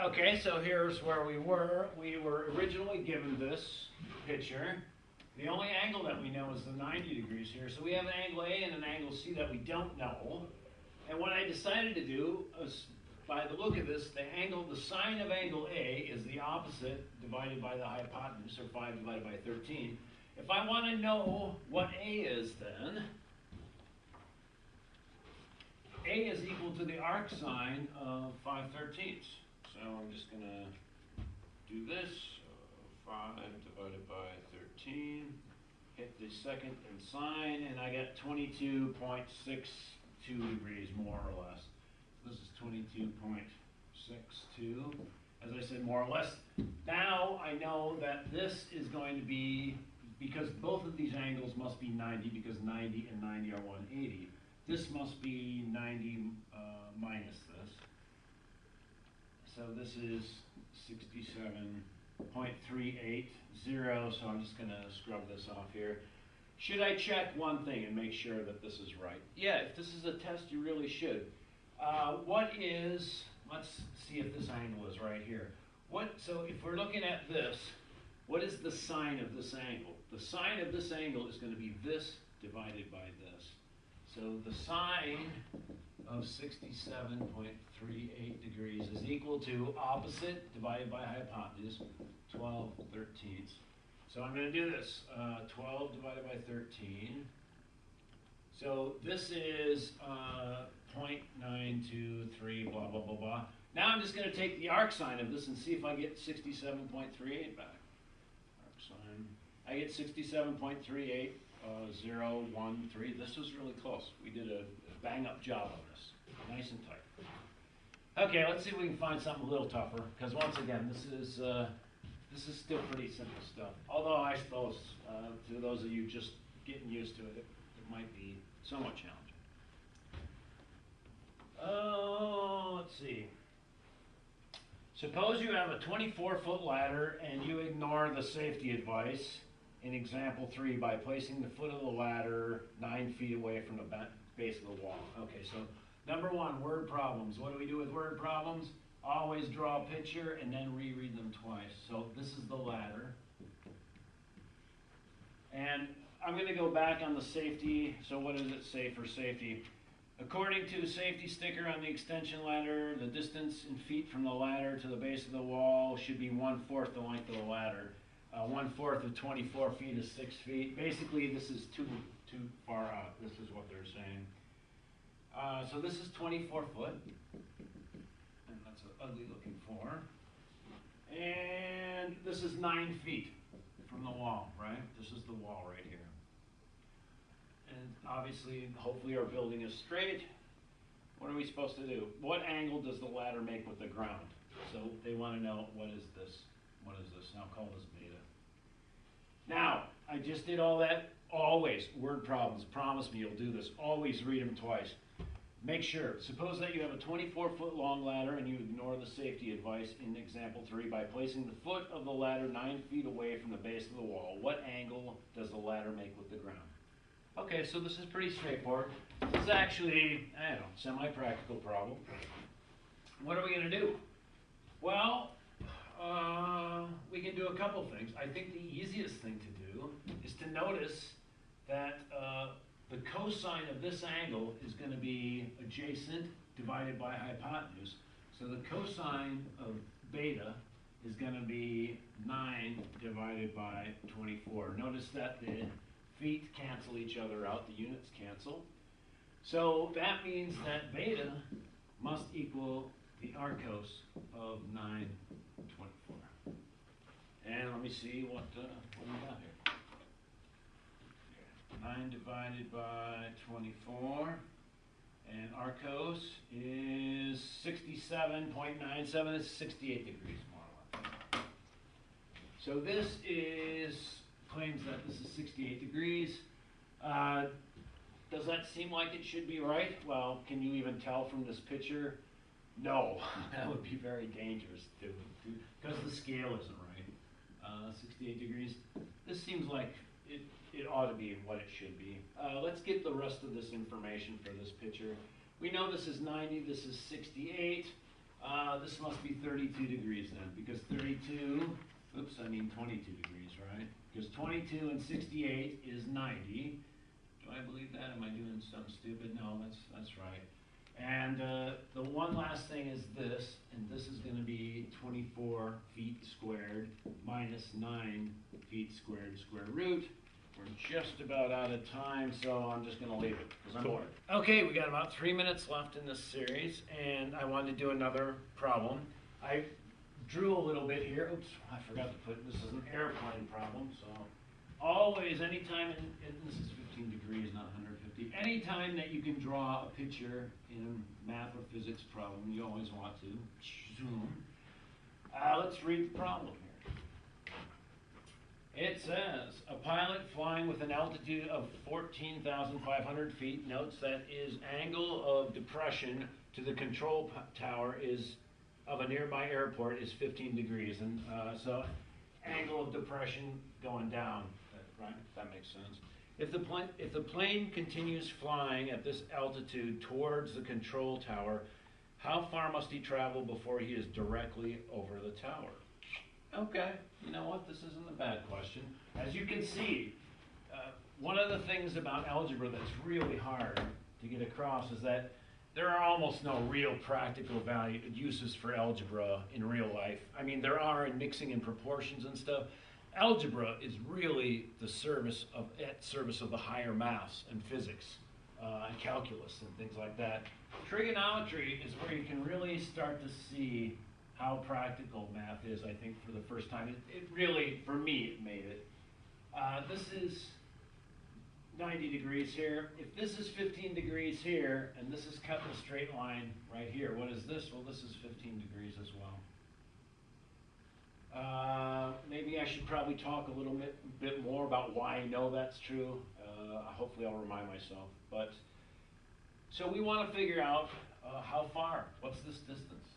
Okay, so here's where we were. We were originally given this picture. The only angle that we know is the 90 degrees here. So we have an angle A and an angle C that we don't know. And what I decided to do is, by the look of this, the sine of angle A is the opposite divided by the hypotenuse, or 5 divided by 13. If I want to know what A is then, A is equal to the arc sine of 5/13. So I'm just going to do this. 5 divided by 13. Hit the second and sine, and I get 22.62 degrees more or less. This is 22.62. As I said, more or less. Now I know that this is going to be, because both of these angles must be 90, because 90 and 90 are 180. This must be 90 minus this. So this is 67.380, so I'm just going to scrub this off here. Should I check one thing and make sure that this is right? Yeah, if this is a test, you really should. Let's see if this angle is right here. So if we're looking at this, what is the sine of this angle? The sine of this angle is going to be this divided by this. So the sine of 67.38 degrees is equal to opposite divided by hypotenuse, 12/13. So I'm going to do this, 12 divided by 13. So this is 0.923, blah, blah, blah, blah. Now I'm just going to take the arc sine of this and see if I get 67.38 back. Arc sine. I get 67.38, 013. This was really close. We did a bang-up job on this. Nice and tight. Okay, let's see if we can find something a little tougher, because once again, this is still pretty simple stuff. Although I suppose, to those of you just getting used to it, it might be somewhat challenging. Oh, let's see. Suppose you have a 24-foot ladder and you ignore the safety advice in example 3 by placing the foot of the ladder 9 feet away from the base of the wall. Okay, so number 1, word problems. What do we do with word problems? Always draw a picture and then reread them twice. So this is the ladder. And I'm going to go back on the safety. So what does it say for safety? According to the safety sticker on the extension ladder, the distance in feet from the ladder to the base of the wall should be 1/4 the length of the ladder. 1/4 of 24 feet is 6 feet. Basically, this is too far out. This is what they're saying. So this is 24 foot. And that's an ugly looking 4. And this is 9 feet from the wall, right? This is the wall right here. And obviously, hopefully our building is straight. What are we supposed to do? What angle does the ladder make with the ground? So they want to know, what is this? What is this? I'll call this beta. Now, I just did all that. Always, word problems. Promise me you'll do this. Always read them twice. Make sure. Suppose that you have a 24-foot long ladder and you ignore the safety advice in example 3 by placing the foot of the ladder 9 feet away from the base of the wall. What angle does the ladder make with the ground? Okay, so this is pretty straightforward. This is actually, I don't know, semi-practical problem. What are we going to do? Well, we can do a couple things. I think the easiest thing to do is to notice that the cosine of this angle is going to be adjacent divided by hypotenuse. So the cosine of beta is going to be 9 divided by 24. Notice that the feet cancel each other out, the units cancel. So that means that beta must equal the arccos of 9/24. And let me see what we got here. 9 divided by 24, and arccos is 67.97. It's 68 degrees more or less. So this claims that this is 68 degrees. Does that seem like it should be right? Well, can you even tell from this picture? No, that would be very dangerous because the scale isn't right. 68 degrees. This seems like it ought to be what it should be. Let's get the rest of this information for this picture. We know this is 90, this is 68. This must be 32 degrees then, because 32, oops, I mean 22 degrees, right? Because 22 and 68 is 90. Do I believe that? Am I doing something stupid? No, that's right. And the one last thing is this, and this is going to be 24 feet squared minus 9 feet squared square root. We're just about out of time, so I'm just going to leave it because I'm bored. Okay, we got about 3 minutes left in this series, and I wanted to do another problem. I drew a little bit here. Oops, I forgot to put, this is an airplane problem, so always, anytime, and this is 15 degrees, not 150, anytime that you can draw a picture in a math or physics problem, you always want to zoom. Let's read the problem here. It says, a pilot flying with an altitude of 14,500 feet notes that his angle of depression to the control tower is of a nearby airport is 15 degrees. And so angle of depression going down, right? That makes sense. If the plane continues flying at this altitude towards the control tower, how far must he travel before he is directly over the tower? Okay, you know what? This isn't a bad question. As you can see, one of the things about algebra that's really hard to get across is that there are almost no real practical uses for algebra in real life. I mean, there are in mixing and proportions and stuff. Algebra is really the service of the higher maths and physics and calculus and things like that. Trigonometry is where you can really start to see how practical math is, I think, for the first time. It really, for me, it made it. This is 90 degrees here. If this is 15 degrees here, and this is cut in a straight line right here, what is this? Well, this is 15 degrees as well. Maybe I should probably talk a little bit more about why I know that's true. Hopefully I'll remind myself. But so we want to figure out how far, what's this distance?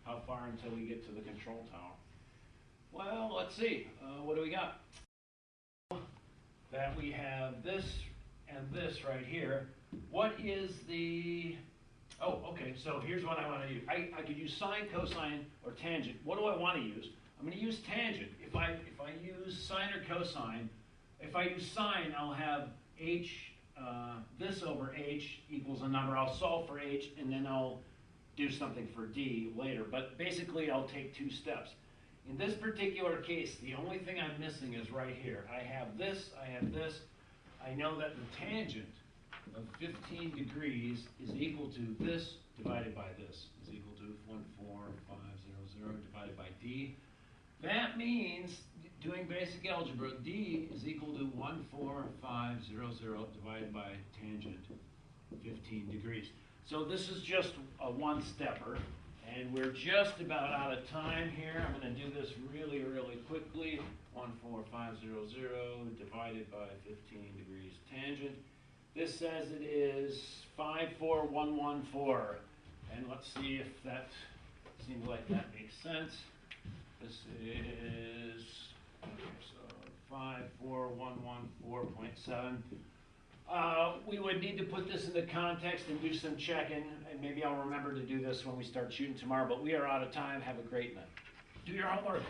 How far until we get to the control tower? Well, let's see. What do we got? That we have this and this right here. What is the... Oh, okay, so here's what I want to use. I could use sine, cosine, or tangent. What do I want to use? I'm going to use tangent. If I use sine or cosine, if I use sine, I'll have h, this over h equals a number. I'll solve for h, and then I'll do something for d later. But basically, I'll take two steps. In this particular case, the only thing I'm missing is right here. I have this, I have this. I know that the tangent of 15 degrees is equal to this divided by this, is equal to 14500 divided by d. That means, doing basic algebra, d is equal to 14500 divided by tangent 15 degrees. So this is just a one-stepper, and we're just about out of time here. I'm going to do this really, really quickly. 14500 divided by 15 degrees tangent. This says it is 54114, and let's see if that seems like that makes sense. This is, okay, so 54114.7. We would need to put this into context and do some checking, and maybe I'll remember to do this when we start shooting tomorrow, but we are out of time. Have a great night. Do your homework.